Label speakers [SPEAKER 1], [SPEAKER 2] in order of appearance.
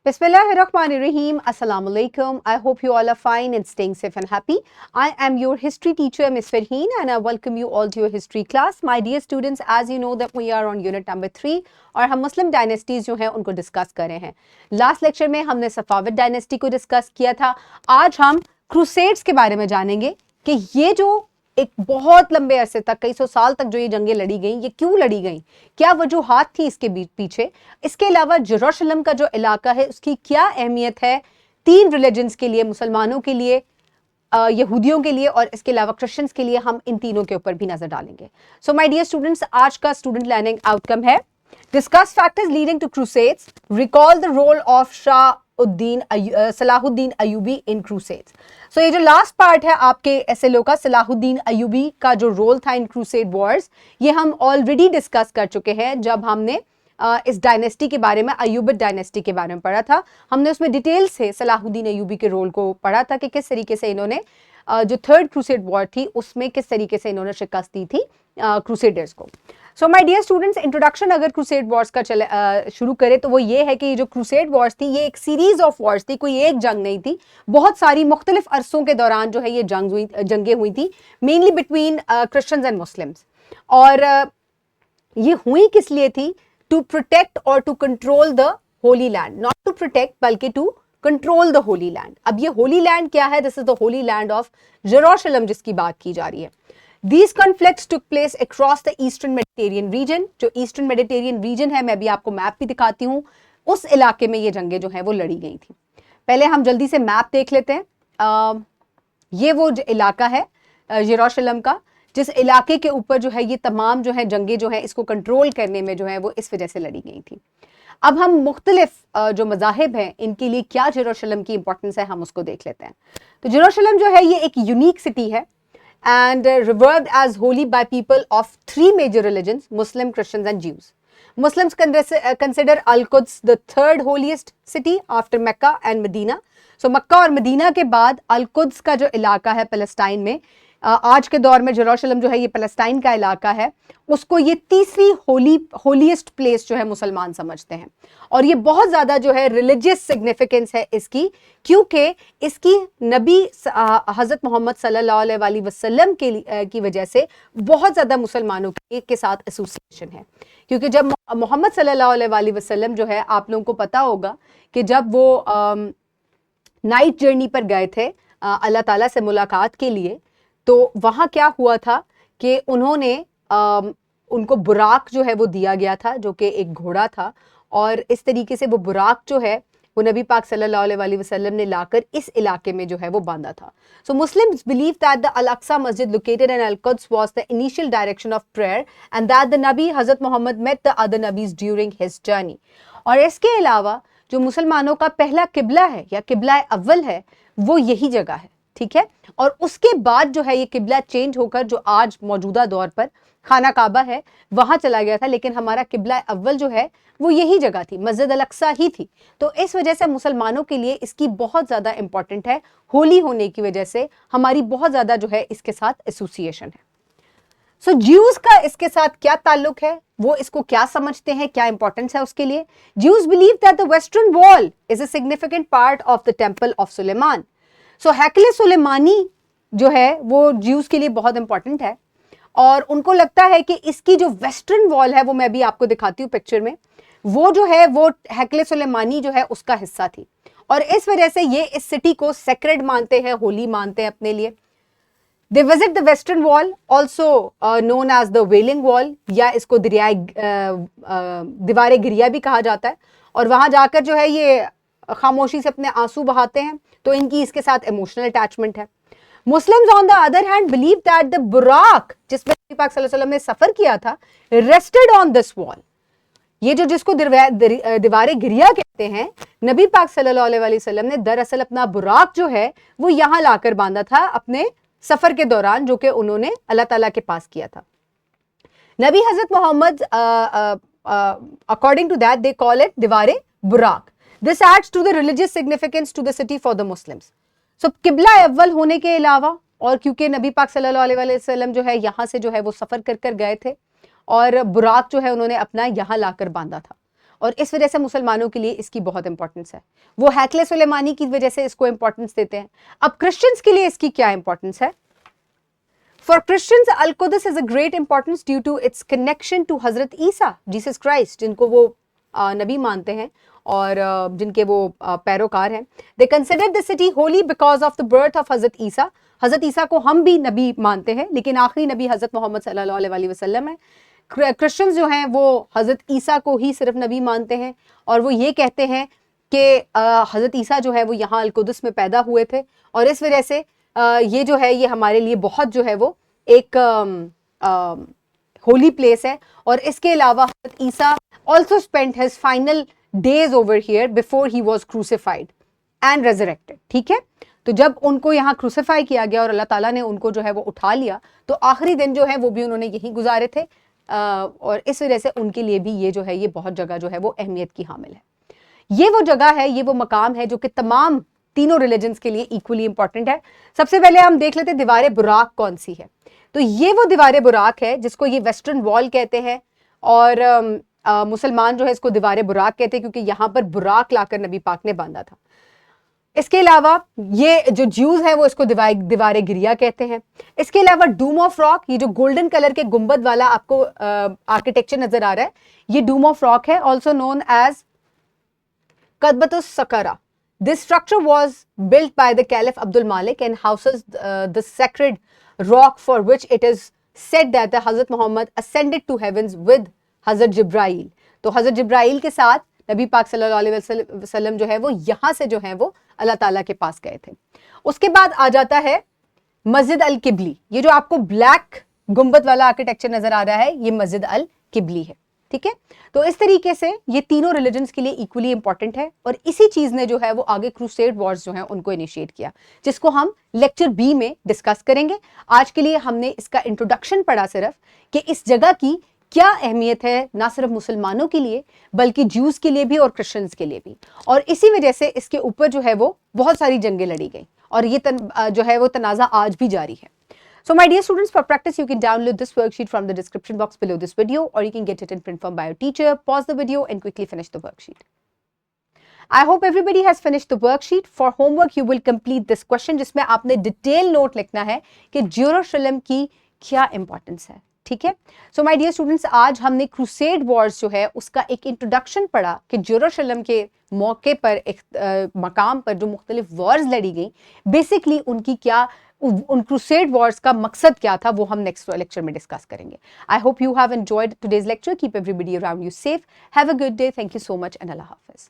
[SPEAKER 1] Bismillahirrahmanirrahim. Assalamu alaikum. I hope you all are fine and staying safe and happy. I am your history teacher, Ms. Farheen, and I welcome you all to your history class. My dear students, as you know that we are on unit number 3 और हम मुस्लिम dynasties जो हैं उनको discuss कर रहे हैं. Last lecture में हमने सफाविद डायनेस्टी को डिस्कस किया था. आज हम क्रूसेड्स के बारे में जानेंगे कि ये जो एक बहुत लंबे अरसे तक, कई सौ साल तक जो ये जंगें लड़ी गई, ये क्यों लड़ी गई, क्या वजूहात थी इसके पीछे. इसके अलावा जेरूशलम का जो इलाका है उसकी क्या अहमियत है 3 रिलीजन्स के लिए, मुसलमानों के लिए, यहूदियों के लिए और इसके अलावा क्रिश्चियंस के लिए. हम इन तीनों के ऊपर भी नजर डालेंगे. सो माय डियर स्टूडेंट्स, आज का स्टूडेंट लर्निंग आउटकम है discuss factors leading to crusades, recall the role of Salahuddin Ayubi in crusades. So ये जो लास्ट पार्ट है आपके एसएलओ का, सलाहुद्दीन अयूबी का जो रोल था इन क्रूसेड वॉर्स, ये हम ऑलरेडी डिस्कस कर चुके हैं जब हमने इस डायनेस्टी के बारे में, अयूबिड डायनेस्टी के बारे में पढ़ा था. हमने उसमें डिटेल से सलाहुद्दीन अयूबी के रोल को पढ़ा था कि किस तरीके से इन्होंने जो थर्ड क्रूसेड वॉर थी उसमें किस तरीके से इन्होंने शिकस्त दी थी क्रूसेडर्स को. So my dear students, introduction अगर क्रूसेड वॉर्स का शुरू करें तो वो ये है कि ये जो क्रूसेड वॉर्स थी ये एक सीरीज ऑफ वॉर्स थी, कोई एक जंग नहीं थी. बहुत सारी मुख्तलिफ अरसों के दौरान जो है ये जंगें हुई थी, mainly between Christians and Muslims. और ये हुई किस लिए थी? टू प्रोटेक्ट और to control the holy land. Not to protect बल्कि to control the holy land. अब ये होली लैंड क्या है? This is the holy land of Jerusalem जिसकी बात की जा रही है. These conflicts took place across the Eastern Mediterranean region. जो Eastern Mediterranean region है, मैं भी आपको मैप भी दिखाती हूँ, उस इलाके में ये जंगें जो हैं वो लड़ी गई थी. पहले हम जल्दी से मैप देख लेते हैं. ये वो इलाका है जेरूशलम का, जिस इलाके के ऊपर जो है ये तमाम जो है जंगें जो है इसको कंट्रोल करने में जो है वो इस वजह से लड़ी गई थी. अब हम मुख्तलिफ जो मज़ाहिब हैं इनके लिए क्या जेरूशलम की इंपॉर्टेंस है हम उसको देख लेते हैं. तो जेरूशलम जो है ये एक यूनिक सिटी है and revered as holy by people of 3 major religions: Muslim, Christians and Jews. Muslims consider Al-Quds the third holiest city after Mecca and Medina. So मक्का और मदीना के बाद अल-कुद्स का जो इलाका है पैलेस्टाइन में, आज के दौर में जेरूशलम जो है ये पैलेस्टाइन का इलाका है, उसको ये तीसरी होलीएस्ट प्लेस जो है मुसलमान समझते हैं. और ये बहुत ज़्यादा जो है रिलीजियस सिग्निफिकेंस है इसकी, क्योंकि इसकी नबी हज़रत मोहम्मद सल्लल्लाहु अलैहि वसल्लम की वजह से बहुत ज़्यादा मुसलमानों के साथ एसोसिएशन है. क्योंकि जब मोहम्मद सल्लल्लाहु अलैहि वसल्लम जो है, आप लोगों को पता होगा कि जब वो नाइट जर्नी पर गए थे अल्लाह ताला से मुलाकात के लिए, तो वहाँ क्या हुआ था कि उन्होंने उनको बुराक जो है वो दिया गया था, जो कि एक घोड़ा था, और इस तरीके से वो बुराक जो है वो नबी पाक सल्लल्लाहु अलैहि वसल्लम ने लाकर इस इलाके में जो है वो बांधा था. So Muslims believe that the Al Aqsa मस्जिद located in Al Quds was the initial direction of prayer and that the नबी हज़रत मोहम्मद मेट द अदर नबीज ड्यूरिंग हिज जर्नी. और इसके अलावा जो मुसलमानों का पहला किबला है या किबला अव्वल है वो यही जगह है, ठीक है. और उसके बाद जो है ये किबला चेंज होकर जो आज मौजूदा दौर पर खाना काबा है वहां चला गया था, लेकिन हमारा किबला अव्वल जो है वो यही जगह थी, मस्जिद अल-अक्सा ही थी. तो इस वजह से मुसलमानों के लिए इसकी बहुत ज़्यादा इंपॉर्टेंट है. होली होने की वजह से हमारी बहुत ज़्यादा जो है इसके साथ एसोसिएशन है. सो ज्यूज का इसके साथ क्या ताल्लुक है, वो इसको क्या समझते हैं, क्या इंपॉर्टेंस है उसके लिए. Jews believe that the western wall is a significant part of the temple of Suleman. So हैकले सुलेमानी जो है वो ज्यूज के लिए बहुत इंपॉर्टेंट है, और उनको लगता है कि इसकी जो वेस्टर्न वॉल है, वो मैं भी आपको दिखाती हूँ पिक्चर में, वो जो है वो हैकले सुलेमानी जो है उसका हिस्सा थी. और इस वजह से ये इस सिटी को सेक्रेड मानते हैं, होली मानते हैं अपने लिए. They visit the western wall, also known as the Wailing Wall, या इसको दीवारे गिरिया भी कहा जाता है. और वहां जाकर जो है ये खामोशी से अपने आंसू बहाते हैं, तो इनकी इसके साथ इमोशनल अटैचमेंट है. Muslims on the other hand believe that the बुराक जिसमें नबी पाक सल्लल्लाहु अलैहि वसल्लम ने सफर किया था रेस्टेड ऑन दिस वॉल. ये जो जिसको दीवारे गिरिया कहते हैं, नबी पाक सल्लल्लाहु अलैहि वसल्लम ने दरअसल अपना बुराक जो है वो यहाँ लाकर बांधा था अपने सफर के दौरान, जो कि उन्होंने अल्लाह ताला के पास किया था. नबी हजरत Mohammad according to that they call it दीवारे बुराक. This adds to the religious significance to the city for the Muslims. So किबला अव्वल होने के अलावा, और क्योंकि नबी पाक सल्लल्लाहु अलैहि वसल्लम जो है यहाँ से जो है वो सफर कर गए थे, और बुराक जो है उन्होंने अपना यहाँ लाकर बांधा था. और इस वजह से मुसलमानों के लिए इसकी बहुत इंपॉर्टेंस है। वो हैकले सुलेमानी की वजह से इसको इंपॉर्टेंस देते हैं। अब क्रिश्चियंस के लिए इसकी क्या इंपॉर्टेंस है? For Christians Al Quds is a great importance due to its connection to Hazrat Isa Jesus Christ, जिनको वो नबी मानते हैं और जिनके वो पैरोकार हैं। They consider the city Holi because of the birth of हजरत ईसा। हजरत ईसा को हम भी नबी मानते हैं, लेकिन आखिरी नबी हजरत मोहम्मद सल्लल्लाहु अलैहि वसल्लम है। क्रिश्चियंस जो हैं वो हजरत ईसा को ही सिर्फ नबी मानते हैं और वो ये कहते हैं कि हजरत ईसा जो है वो यहाँ अल-कुद्स में पैदा हुए थे और इस वजह से ये जो है ये हमारे लिए बहुत जो है वो एक होली प्लेस है। और इसके अलावा हजरत ईसा also spent his final days over here before he was crucified and resurrected। ठीक है, तो जब उनको यहाँ क्रूसिफाई किया गया और अल्लाह ताला ने उनको जो है वो उठा लिया, तो आखिरी दिन जो है वो भी उन्होंने यहीं गुजारे थे और इस वजह से उनके लिए भी ये जो है ये बहुत जगह जो है वो अहमियत की हामिल है। ये वो जगह है, ये वो मकाम है जो कि तमाम तीनों रिलीजन्स के लिए इक्वली इंपॉर्टेंट है। सबसे पहले हम देख लेते हैं दीवार बुराक कौन सी है। तो ये वो दीवार बुराक है जिसको ये वेस्टर्न वॉल कहते हैं और मुसलमान जो है इसको दीवार बुराक कहते हैं क्योंकि यहाँ पर बुराक लाकर नबी पाक ने बांधा था। इसके अलावा ये जो ज्यूज है वो इसको दीवार गिरिया कहते हैं। इसके अलावा डूम ऑफ रॉक, ये जो गोल्डन कलर के गुंबद वाला आपको आर्किटेक्चर नजर आ रहा है, ये डूम ऑफ रॉक है, ऑल्सो नोन एज कदबतुस सकरा। This structure was built by the caliph Abdul Malik and houses the sacred rock for which it is said that Hazrat Muhammad ascended to heavens with Hazrat Jibrail. तो हजरत जिब्राइल के साथ नबी पाक सल्लल्लाहु अलैहि वसल्लम जो है वो यहाँ से जो है वो अल्लाह ताला के पास गए थे। उसके बाद आ जाता है मस्जिद अल किबली। ये जो आपको ब्लैक गुंबद वाला आर्किटेक्चर नजर आ रहा है ये मस्जिद अल किबली है। ठीक है, तो इस तरीके से ये तीनों रिलीजन्स के लिए इक्वली इंपॉर्टेंट है और इसी चीज ने जो है वो आगे क्रूसेड वॉर्स जो है उनको इनिशिएट किया, जिसको हम लेक्चर बी में डिस्कस करेंगे। आज के लिए हमने इसका इंट्रोडक्शन पढ़ा सिर्फ कि इस जगह की क्या अहमियत है, ना सिर्फ मुसलमानों के लिए बल्कि ज्यूज के लिए भी और क्रिश्चियंस के लिए भी, और इसी वजह से इसके ऊपर जो है वो बहुत सारी जंगें लड़ी गई और ये जो है वो तनाज़ा आज भी जारी है। So my dear students, for practice you can download this worksheet from the description box below this video or you can get it in print form by your teacher. Pause the video and quickly finish the worksheet. I hope everybody has finished the worksheet. For homework you will complete this question जिसमें आपने detail note लिखना है कि Jerusalem की क्या importance है। ठीक है, सो माय डियर स्टूडेंट्स, आज हमने क्रूसेड वॉर्स जो है उसका एक इंट्रोडक्शन पढ़ा कि जेरूशलेम के मौके पर एक मकाम पर जो मुख्तलिफ वॉर्स लड़ी गई, बेसिकली उनकी क्या, उन क्रूसेड वॉर्स का मकसद क्या था, वो हम नेक्स्ट लेक्चर में डिस्कस करेंगे। I hope you have enjoyed today's lecture. Keep everybody around you safe. Have a good day. Thank you so much and Allah Hafiz.